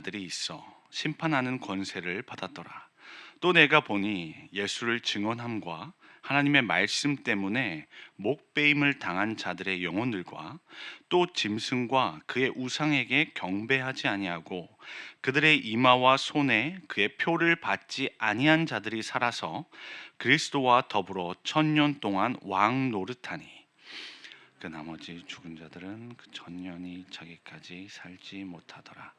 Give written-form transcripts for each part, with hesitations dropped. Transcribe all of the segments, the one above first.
들이 있어 심판하는 권세를 받았더라. 또 내가 보니 예수를 증언함과 하나님의 말씀 때문에 목베임을 당한 자들의 영혼들과 또 짐승과 그의 우상에게 경배하지 아니하고 그들의 이마와 손에 그의 표를 받지 아니한 자들이 살아서 그리스도와 더불어 천년 동안 왕 노릇하니 그 나머지 죽은 자들은 그 천년이 자기까지 살지 못하더라.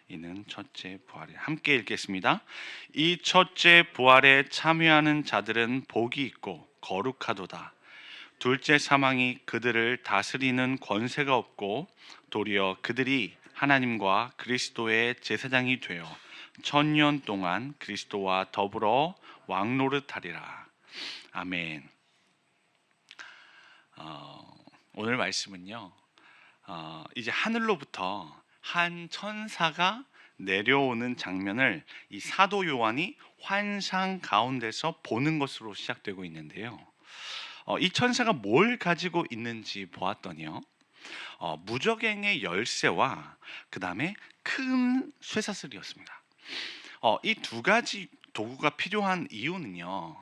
이는 첫째 부활이 함께 읽겠습니다. 이 첫째 부활에 참여하는 자들은 복이 있고 거룩하도다. 둘째 사망이 그들을 다스리는 권세가 없고 도리어 그들이 하나님과 그리스도의 제사장이 되어 천년 동안 그리스도와 더불어 왕노릇하리라. 아멘. 오늘 말씀은요, 이제 하늘로부터 한 천사가 내려오는 장면을 이 사도 요한이 환상 가운데서 보는 것으로 시작되고 있는데요. 이 천사가 뭘 가지고 있는지 보았더니요, 무적행의 열쇠와 그 다음에 큰 쇠사슬이었습니다. 이 두 가지 도구가 필요한 이유는요,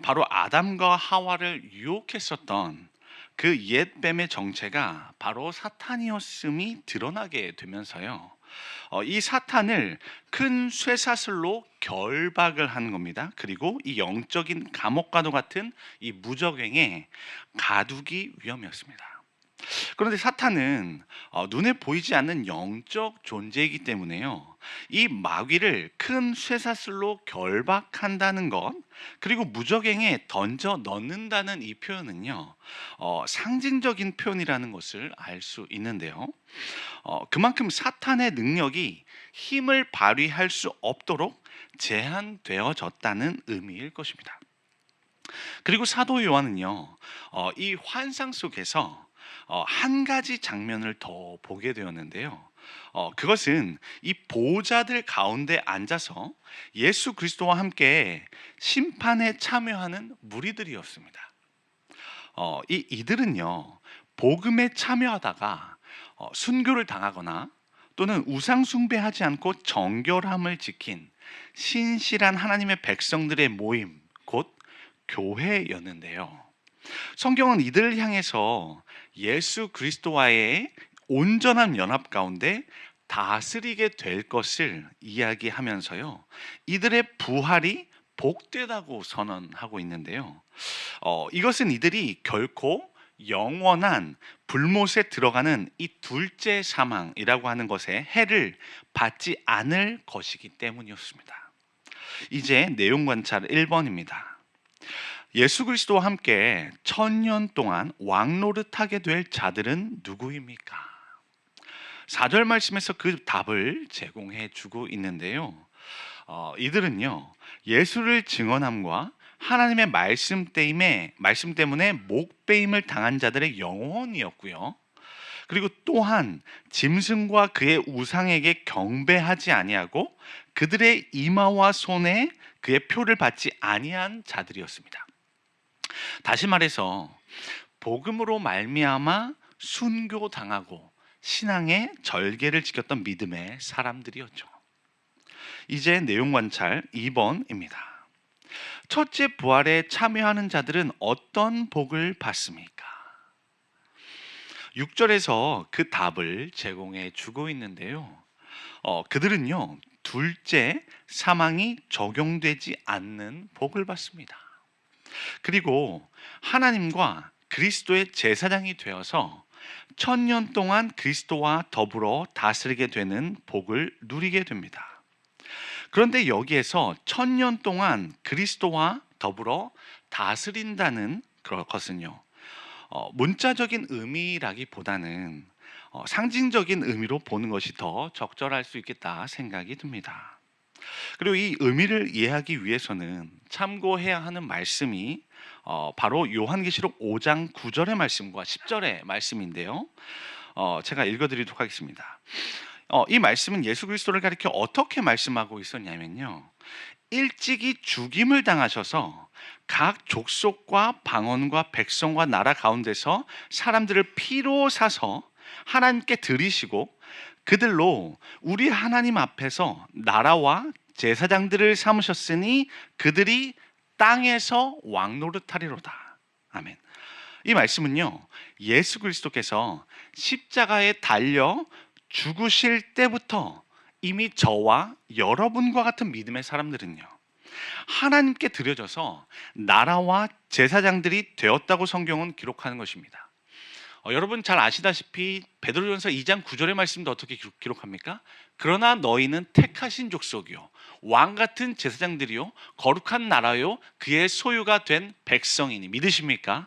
바로 아담과 하와를 유혹했었던 그 옛 뱀의 정체가 바로 사탄이었음이 드러나게 되면서요. 이 사탄을 큰 쇠사슬로 결박을 하는 겁니다. 그리고 이 영적인 감옥과도 같은 이 무적행에 가두기 위함이었습니다. 그런데 사탄은 눈에 보이지 않는 영적 존재이기 때문에요. 이 마귀를 큰 쇠사슬로 결박한다는 것, 그리고 무적행에 던져 넣는다는 이 표현은요, 상징적인 표현이라는 것을 알 수 있는데요. 그만큼 사탄의 능력이 힘을 발휘할 수 없도록 제한되어졌다는 의미일 것입니다. 그리고 사도 요한은요, 이 환상 속에서 한 가지 장면을 더 보게 되었는데요. 그것은 이 보호자들 가운데 앉아서 예수 그리스도와 함께 심판에 참여하는 무리들이었습니다. 이들은요, 복음에 참여하다가 순교를 당하거나 또는 우상 숭배하지 않고 정결함을 지킨 신실한 하나님의 백성들의 모임, 곧 교회였는데요. 성경은 이들을 향해서 예수 그리스도와의 온전한 연합 가운데 다스리게 될 것을 이야기하면서요, 이들의 부활이 복되다고 선언하고 있는데요. 이것은 이들이 결코 영원한 불못에 들어가는 이 둘째 사망이라고 하는 것에 해를 받지 않을 것이기 때문이었습니다. 이제 내용 관찰 1번입니다. 예수 그리스도와 함께 천년 동안 왕노릇하게 될 자들은 누구입니까? 4절 말씀에서 그 답을 제공해 주고 있는데요. 이들은요, 예수를 증언함과 하나님의 말씀 때문에 목베임을 당한 자들의 영혼이었고요. 그리고 또한 짐승과 그의 우상에게 경배하지 아니하고 그들의 이마와 손에 그의 표를 받지 아니한 자들이었습니다. 다시 말해서 복음으로 말미암아 순교당하고 신앙의 절개를 지켰던 믿음의 사람들이었죠. 이제 내용 관찰 2번입니다. 첫째 부활에 참여하는 자들은 어떤 복을 받습니까? 6절에서 그 답을 제공해 주고 있는데요. 그들은요, 둘째 사망이 적용되지 않는 복을 받습니다. 그리고 하나님과 그리스도의 제사장이 되어서 천년 동안 그리스도와 더불어 다스리게 되는 복을 누리게 됩니다. 그런데 여기에서 천년 동안 그리스도와 더불어 다스린다는 것은요, 문자적인 의미라기보다는 상징적인 의미로 보는 것이 더 적절할 수 있겠다 생각이 듭니다. 그리고 이 의미를 이해하기 위해서는 참고해야 하는 말씀이 바로 요한계시록 5장 9절의 말씀과 10절의 말씀인데요. 제가 읽어드리도록 하겠습니다. 이 말씀은 예수 그리스도를 가리켜 어떻게 말씀하고 있었냐면요, 일찍이 죽임을 당하셔서 각 족속과 방언과 백성과 나라 가운데서 사람들을 피로 사서 하나님께 드리시고 그들로 우리 하나님 앞에서 나라와 제사장들을 삼으셨으니 그들이 땅에서 왕노릇하리로다. 아멘. 이 말씀은요, 예수 그리스도께서 십자가에 달려 죽으실 때부터 이미 저와 여러분과 같은 믿음의 사람들은요, 하나님께 드려져서 나라와 제사장들이 되었다고 성경은 기록하는 것입니다. 여러분 잘 아시다시피 베드로전서 2장 9절의 말씀도 어떻게 기록합니까? 그러나 너희는 택하신 족속이요 왕 같은 제사장들이요 거룩한 나라요 그의 소유가 된 백성이니. 믿으십니까?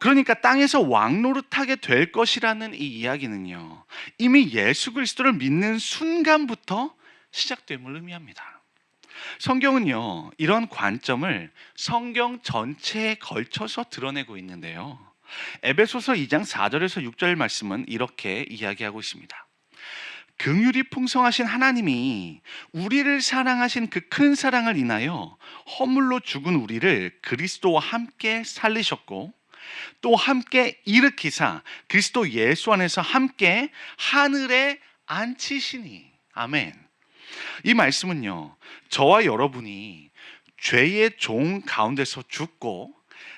그러니까 땅에서 왕노릇하게 될 것이라는 이 이야기는요, 이미 예수 그리스도를 믿는 순간부터 시작됨을 의미합니다. 성경은요, 이런 관점을 성경 전체에 걸쳐서 드러내고 있는데요, 에베소서 2장 4절에서 6절 말씀은 이렇게 이야기하고 있습니다. 긍휼이 풍성하신 하나님이 우리를 사랑하신 그 큰 사랑을 인하여 허물로 죽은 우리를 그리스도와 함께 살리셨고 또 함께 일으키사 그리스도 예수 안에서 함께 하늘에 앉히시니. 아멘. 이 말씀은요, 저와 여러분이 죄의 종 가운데서 죽고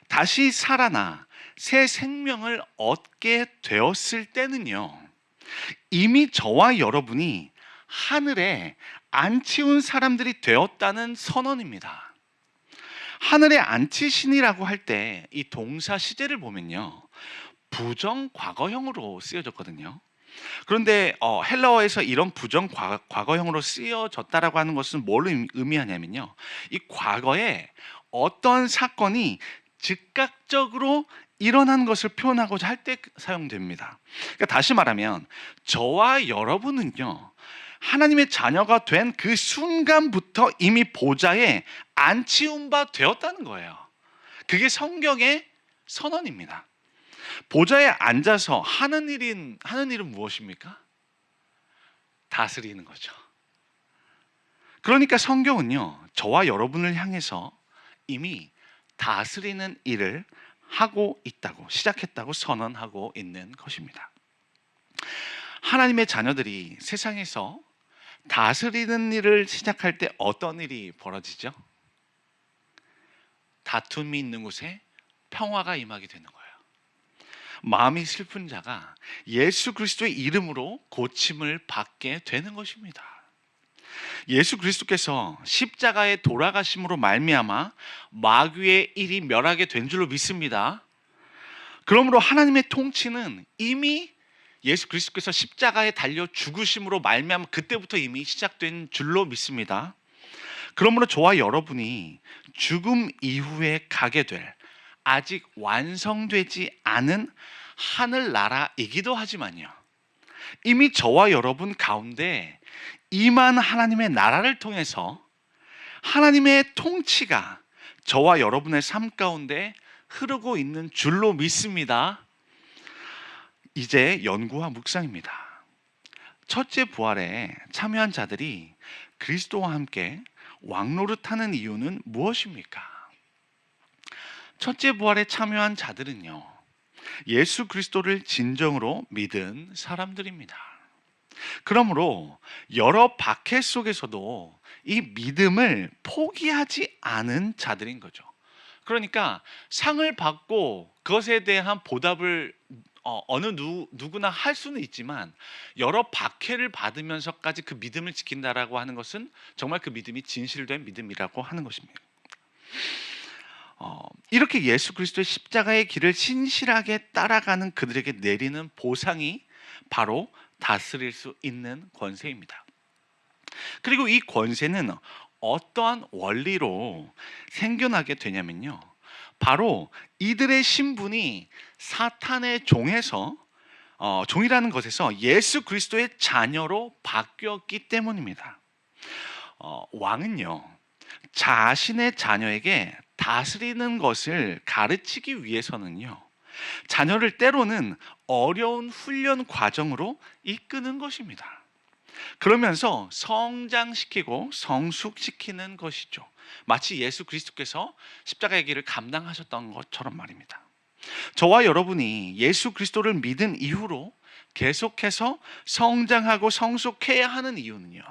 다시 살아나 새 생명을 얻게 되었을 때는요, 이미 저와 여러분이 하늘에 앉히운 사람들이 되었다는 선언입니다. 하늘에 앉히시니라고 할 때 이 동사 시제를 보면요, 부정 과거형으로 쓰여졌거든요. 그런데 헬라어에서 이런 부정 과거형으로 쓰여졌다라고 하는 것은 뭘 의미하냐면요, 이 과거에 어떤 사건이 즉각적으로 일어난 것을 표현하고자 할 때 사용됩니다. 그러니까 다시 말하면 저와 여러분은요, 하나님의 자녀가 된 그 순간부터 이미 보좌에 앉히운 바 되었다는 거예요. 그게 성경의 선언입니다. 보좌에 앉아서 하는 일은 무엇입니까? 다스리는 거죠. 그러니까 성경은요, 저와 여러분을 향해서 이미 다스리는 일을 하고 있다고, 시작했다고 선언하고 있는 것입니다. 하나님의 자녀들이 세상에서 다스리는 일을 시작할 때 어떤 일이 벌어지죠? 다툼이 있는 곳에 평화가 임하게 되는 거예요. 마음이 슬픈 자가 예수 그리스도의 이름으로 고침을 받게 되는 것입니다. 예수 그리스도께서 십자가에 돌아가심으로 말미암아 마귀의 일이 멸하게 된 줄로 믿습니다. 그러므로 하나님의 통치는 이미 예수 그리스도께서 십자가에 달려 죽으심으로 말미암아 그때부터 이미 시작된 줄로 믿습니다. 그러므로 저와 여러분이 죽음 이후에 가게 될 아직 완성되지 않은 하늘나라이기도 하지만요, 이미 저와 여러분 가운데 임한 하나님의 나라를 통해서 하나님의 통치가 저와 여러분의 삶 가운데 흐르고 있는 줄로 믿습니다. 이제 연구와 묵상입니다. 첫째 부활에 참여한 자들이 그리스도와 함께 왕노릇하는 이유는 무엇입니까? 첫째 부활에 참여한 자들은요, 예수 그리스도를 진정으로 믿은 사람들입니다. 그러므로 여러 박해 속에서도 이 믿음을 포기하지 않은 자들인 거죠. 그러니까 상을 받고 그것에 대한 보답을 어느 누구나 할 수는 있지만 여러 박해를 받으면서까지 그 믿음을 지킨다라고 하는 것은 정말 그 믿음이 진실된 믿음이라고 하는 것입니다. 이렇게 예수 그리스도의 십자가의 길을 신실하게 따라가는 그들에게 내리는 보상이 바로 다스릴 수 있는 권세입니다. 그리고 이 권세는 어떠한 원리로 생겨나게 되냐면요, 바로 이들의 신분이 사탄의 종에서 종이라는 것에서 예수 그리스도의 자녀로 바뀌었기 때문입니다. 왕은요, 자신의 자녀에게 다스리는 것을 가르치기 위해서는요, 자녀를 때로는 어려운 훈련 과정으로 이끄는 것입니다. 그러면서 성장시키고 성숙시키는 것이죠. 마치 예수 그리스도께서 십자가의 길을 감당하셨던 것처럼 말입니다. 저와 여러분이 예수 그리스도를 믿은 이후로 계속해서 성장하고 성숙해야 하는 이유는요,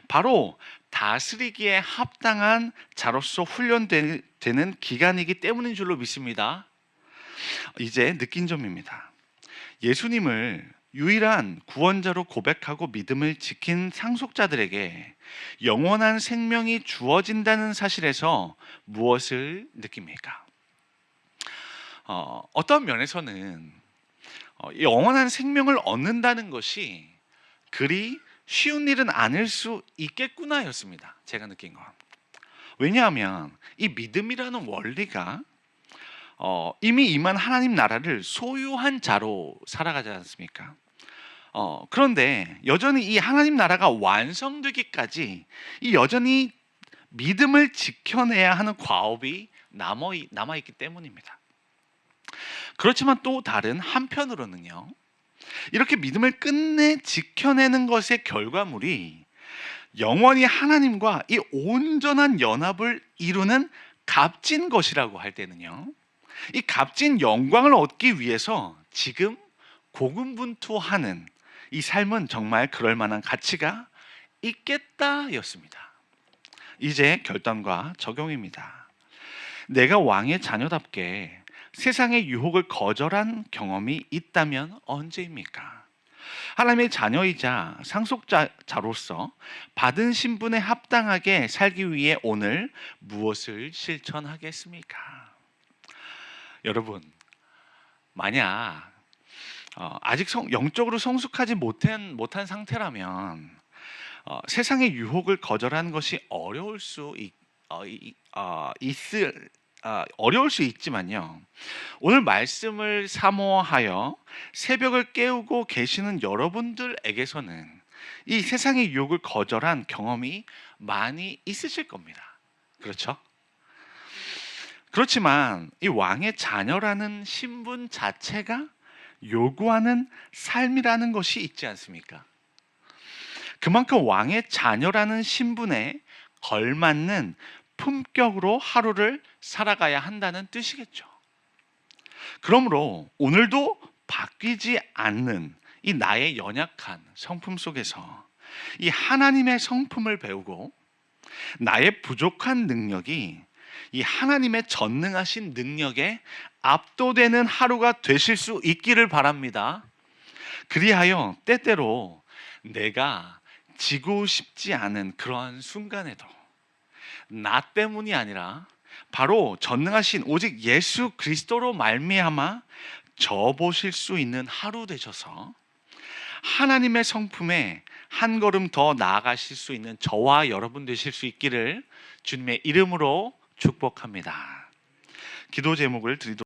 바로 다스리기에 합당한 자로서 훈련되는 기간이기 때문인 줄로 믿습니다. 이제 느낀 점입니다. 예수님을 유일한 구원자로 고백하고 믿음을 지킨 상속자들에게 영원한 생명이 주어진다는 사실에서 무엇을 느낍니까? 어떤 면에서는 영원한 생명을 얻는다는 것이 그리 쉬운 일은 아닐 수 있겠구나였습니다. 제가 느낀 건. 왜냐하면 이 믿음이라는 원리가 이미 임한 하나님 나라를 소유한 자로 살아가지 않습니까? 그런데 여전히 이 하나님 나라가 완성되기까지 이 여전히 믿음을 지켜내야 하는 과업이 남아있기 때문입니다. 그렇지만 또 다른 한편으로는요, 이렇게 믿음을 끝내 지켜내는 것의 결과물이 영원히 하나님과 이 온전한 연합을 이루는 값진 것이라고 할 때는요, 이 값진 영광을 얻기 위해서 지금 고군분투하는 이 삶은 정말 그럴 만한 가치가 있겠다였습니다. 이제 결단과 적용입니다. 내가 왕의 자녀답게 세상의 유혹을 거절한 경험이 있다면 언제입니까? 하나님의 자녀이자 상속자로서 받은 신분에 합당하게 살기 위해 오늘 무엇을 실천하겠습니까? 여러분, 만약 아직 영적으로 성숙하지 못한 상태라면 세상의 유혹을 거절하는 것이 어려울 수 있지만요, 오늘 말씀을 사모하여 새벽을 깨우고 계시는 여러분들에게서는 이 세상의 유혹을 거절한 경험이 많이 있으실 겁니다. 그렇죠? 그렇지만 이 왕의 자녀라는 신분 자체가 요구하는 삶이라는 것이 있지 않습니까? 그만큼 왕의 자녀라는 신분에 걸맞는 품격으로 하루를 살아가야 한다는 뜻이겠죠. 그러므로 오늘도 바뀌지 않는 이 나의 연약한 성품 속에서 이 하나님의 성품을 배우고 나의 부족한 능력이 이 하나님의 전능하신 능력에 압도되는 하루가 되실 수 있기를 바랍니다. 그리하여 때때로 내가 지고 싶지 않은 그러한 순간에도 나 때문이 아니라 바로 전능하신 오직 예수 그리스도로 말미암아 져보실 수 있는 하루 되셔서 하나님의 성품에 한 걸음 더 나아가실 수 있는 저와 여러분 되실 수 있기를 주님의 이름으로 축복합니다. 기도 제목을 드리도록